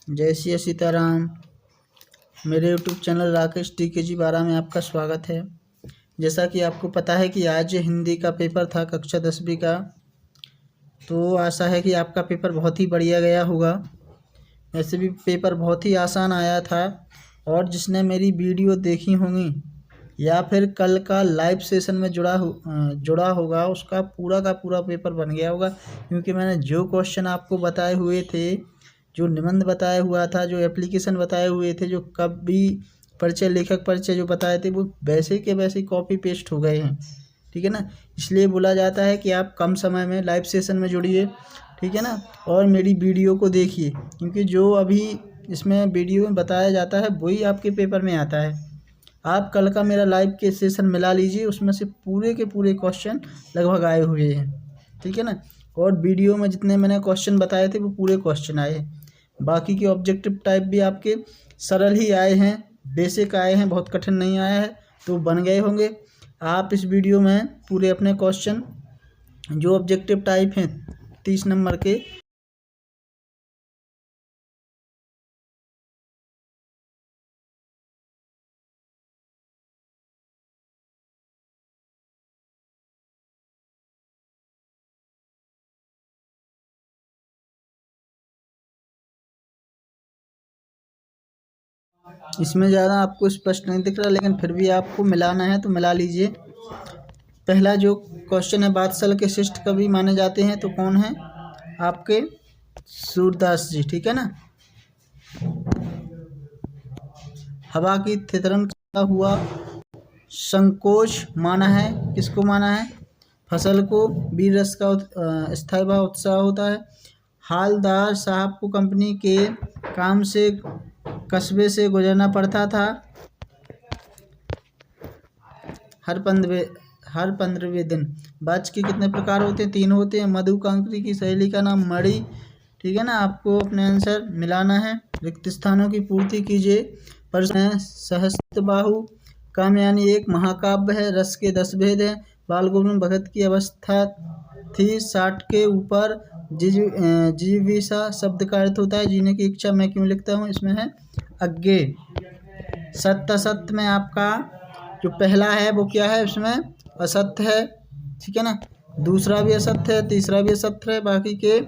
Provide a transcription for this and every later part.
जय श्री सीताराम। मेरे YouTube channel Rakesh TKG 12 में आपका स्वागत है। जैसा कि आपको पता है कि आज हिंदी का पेपर था कक्षा 10वीं का, तो आशा है कि आपका पेपर बहुत ही बढ़िया गया होगा। वैसे भी पेपर बहुत ही आसान आया था और जिसने मेरी वीडियो देखी होंगी या फिर कल का लाइव सेशन में जुड़ा होगा उसका पूरा का पूरा पेपर बन गया होगा, क्योंकि मैंने जो क्वेश्चन आपको बताए हुए थे, जो निबंध बताया हुआ था, जो एप्लीकेशन बताए हुए थे, जो कवि परिचय, लेखक परिचय जो बताए थे, वो वैसे के वैसे कॉपी पेस्ट हो गए हैं। ठीक है ना। इसलिए बोला जाता है कि आप कम समय में लाइव सेशन में जुड़िए, ठीक है ना, और मेरी वीडियो को देखिए, क्योंकि जो अभी इसमें वीडियो में बताया जाता है वही आपके पेपर में आता है। आप कल का मेरा लाइव के सेशन मिला लीजिए, उसमें से पूरे के पूरे क्वेश्चन लगभग आए हुए हैं। ठीक है ना। और वीडियो में जितने मैंने क्वेश्चन बताए थे वो पूरे क्वेश्चन आए हैं। बाकी के ऑब्जेक्टिव टाइप भी आपके सरल ही आए हैं, बेसिक आए हैं, बहुत कठिन नहीं आया है, तो बन गए होंगे। आप इस वीडियो में पूरे अपने क्वेश्चन जो ऑब्जेक्टिव टाइप हैं 30 नंबर के, इसमें ज़्यादा आपको स्पष्ट नहीं दिख रहा, लेकिन फिर भी आपको मिलाना है तो मिला लीजिए। पहला जो क्वेश्चन है, बादशाह के श्रेष्ठ कवि माने जाते हैं, तो कौन है आपके? सूरदास जी। ठीक है ना। हवा की थितरन का हुआ संकोच माना है, किसको माना है? फसल को। वीर रस का स्थायी भाव उत्साह होता है। हालदार साहब को कंपनी के काम से कस्बे से गुजरना पड़ता था हर 15वें दिन। बाच के कितने प्रकार होते हैं? 3 होते हैं। मधुकांकरी की सहेली का नाम मणि। ठीक है ना। आपको अपने आंसर मिलाना है। रिक्त स्थानों की पूर्ति कीजिए। प्रश्न सहस्त्रबाहु कामयानी एक महाकाव्य है। रस के 10 भेद हैं। बाल गोविंद भगत की अवस्था थी 60 के ऊपर। जिजीविषा शब्द का अर्थ होता है जीने की इच्छा। मैं क्यों लिखता हूँ? इसमें है अज्ञे। सत्य असत्य में आपका जो पहला है वो क्या है? इसमें असत्य है। ठीक है ना। दूसरा भी असत्य है, तीसरा भी असत्य है, बाकी के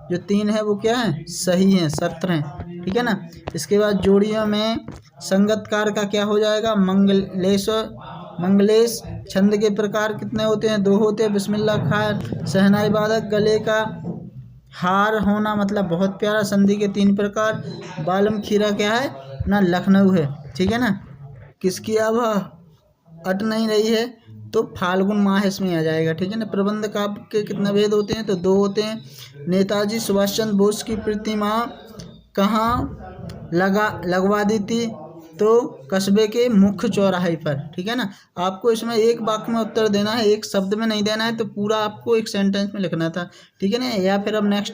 जो 3 है वो क्या है? सही हैं, सत्र हैं। ठीक है ना। इसके बाद जोड़ियों में संगतकार का क्या हो जाएगा? मंगलेश। छंद के प्रकार कितने होते हैं? 2 होते हैं। बिस्मिल्लाह खान शहनाई वादक। गले का हार होना मतलब बहुत प्यारा। संधि के 3 प्रकार। बालम खीरा क्या है ना? लखनऊ है। ठीक है ना। किसकी अब अट नहीं रही है तो फाल्गुन माह इसमें आ जाएगा। ठीक है ना। प्रबंध काव्य के कितने भेद होते हैं? तो 2 होते हैं। नेताजी सुभाष चंद्र बोस की प्रतिमा कहाँ लगवा दी थी? तो कस्बे के मुख्य चौराहे पर। ठीक है ना। आपको इसमें एक वाक्य में उत्तर देना है, एक शब्द में नहीं देना है, तो पूरा आपको एक सेंटेंस में लिखना था। ठीक है ना। या फिर अब नेक्स्ट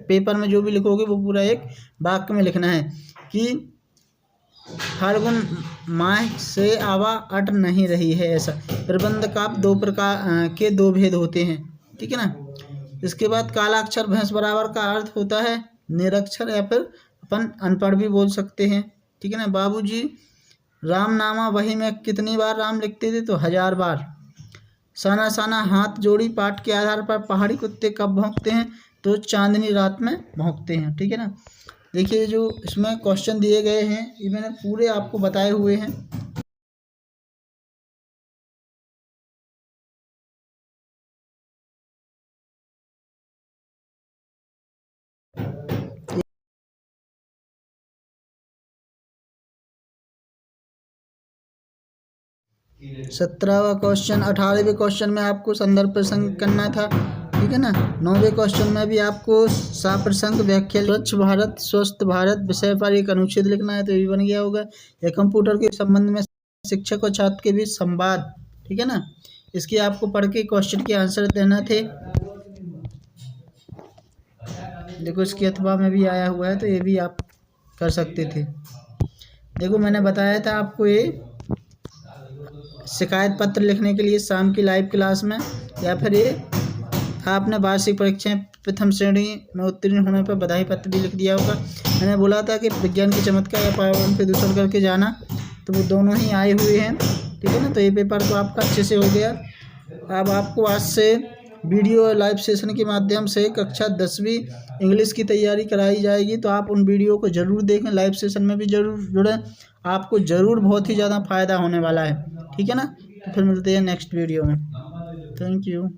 पेपर में जो भी लिखोगे वो पूरा एक वाक्य में लिखना है कि फाल्गुन माह से आवा अट नहीं रही है, ऐसा। प्रबंध का 2 प्रकार के 2 भेद होते हैं। ठीक है ना। इसके बाद काला अक्षर भैंस बराबर का अर्थ होता है निरक्षर, या फिर अपन अनपढ़ भी बोल सकते हैं। ठीक है ना। बाबूजी राम नामा वही में कितनी बार राम लिखते थे? तो 1000 बार। साना साना हाथ जोड़ी पाठ के आधार पर पहाड़ी कुत्ते कब भौंकते हैं? तो चांदनी रात में भौंकते हैं। ठीक है ना। देखिए जो इसमें क्वेश्चन दिए गए हैं ये मैंने पूरे आपको बताए हुए हैं। सत्रहवां क्वेश्चन। 18वें क्वेश्चन में आपको संदर्भ प्रसंग करना था। ठीक है ना। 9वें क्वेश्चन में भी आपको साप्रसंग व्याख्या। स्वच्छ भारत स्वस्थ भारत विषय पर एक अनुच्छेद लिखना है, तो ये बन गया होगा। या कंप्यूटर के संबंध में शिक्षक और छात्र के बीच संवाद। ठीक है ना। इसकी आपको पढ़ के क्वेश्चन के आंसर देना थे। देखो इसकी अथवा में भी आया हुआ है, तो ये भी आप कर सकते थे। देखो मैंने बताया था आपको ये शिकायत पत्र लिखने के लिए शाम की लाइव क्लास में, या फिर ये आपने वार्षिक परीक्षाएं प्रथम श्रेणी में उत्तीर्ण होने पर बधाई पत्र भी लिख दिया होगा। मैंने बोला था कि विज्ञान के चमत्कार या पर्यावरण प्रदूषण करके जाना, तो वो दोनों ही आए हुए हैं, ठीक है ना। तो ये पेपर तो आपका अच्छे से हो गया। अब आपको आज से वीडियो लाइव सेशन के माध्यम से कक्षा 10वीं इंग्लिश की तैयारी कराई जाएगी, तो आप उन वीडियो को ज़रूर देखें, लाइव सेशन में भी ज़रूर जुड़ें, आपको ज़रूर बहुत ही ज़्यादा फ़ायदा होने वाला है, ठीक है ना। तो फिर मिलते हैं नेक्स्ट वीडियो में। Thank you.